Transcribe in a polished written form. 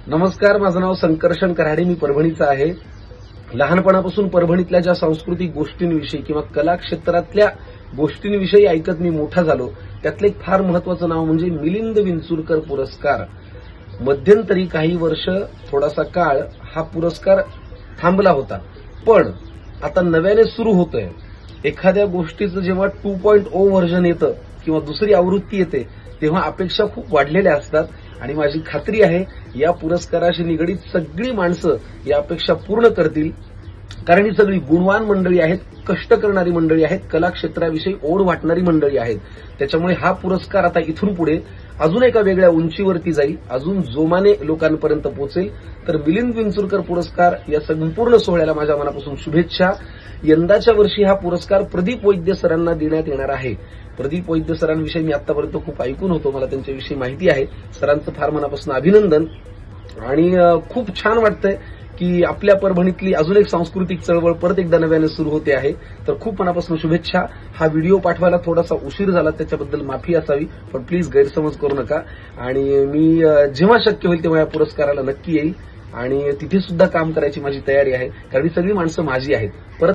नमस्कार, माझं नाव संकर्षण कराडे, मी परभणीचा आहे। लहानपणापासून परभणीतल्या ज्या सांस्कृतिक गोष्टींविषयी किंवा कला क्षेत्रातल्या गोष्टींविषयी ऐकत मी मोठा झालो, त्यातलं एक फार महत्वाचं नाव म्हणजे मिलिंद विंचुरकर पुरस्कार। मध्यंतरी काही वर्ष थोडासा काळ हा पुरस्कार थांबला होता, पण आता नव्याने सुरू होतोय। एखाद्या गोष्टीचं जेव्हा 2.0 व्हर्जन येतं किंवा दुसरी आवृत्ती येते तेव्हा अपेक्षा खूप वाढलेल्या असतात आणि माझी खात्री आहे या पुरस्काराशी निगडीत सगळी माणसं या अपेक्षा पूर्ण करतील, कारण ही सगळी गुणवान मंडळी आहेत, कष्ट करणारी मंडळी आहेत, कला क्षेत्राविषयी ओढ वाटणारी मंडळी आहेत। त्याच्यामुळे हा पुरस्कार आता इथून पुढे अजून एका वेगळ्या उंचीवरती जाईल, अजून जोमाने लोकांपर्यंत पोहोचेल। तर मिलिंद विंचुरकर पुरस्कार या संपूर्ण सोहळ्याला माझ्या मनापासून शुभेच्छा। यंदाच्या वर्षी हा पुरस्कार प्रदीप वैद्य सरांना देण्यात येणार आहे। प्रदीप वैद्य सरांविषयी मी आतापर्यंत खूप ऐकून होतो, मला त्यांच्याविषयी माहिती आहे। सरांचं फार मनापासून अभिनंदन आणि खूप छान वाटतंय की आपल्या परभणीतली अजून एक सांस्कृतिक चळवळ परत एकदा नव्याने सुरू होते आहे। तर खूप मनापासून शुभेच्छा। हा व्हिडिओ पाठवायला थोडासा उशीर झाला, त्याच्याबद्दल माफी असावी, पण प्लीज गैरसमज करू नका। आणि मी जेव्हा शक्य होईल तेव्हा या पुरस्काराला नक्की येईल आणि तिथे सुद्धा काम करायची माझी तयारी आहे, कारण ही सगळी माणसं माझी आहेत। परत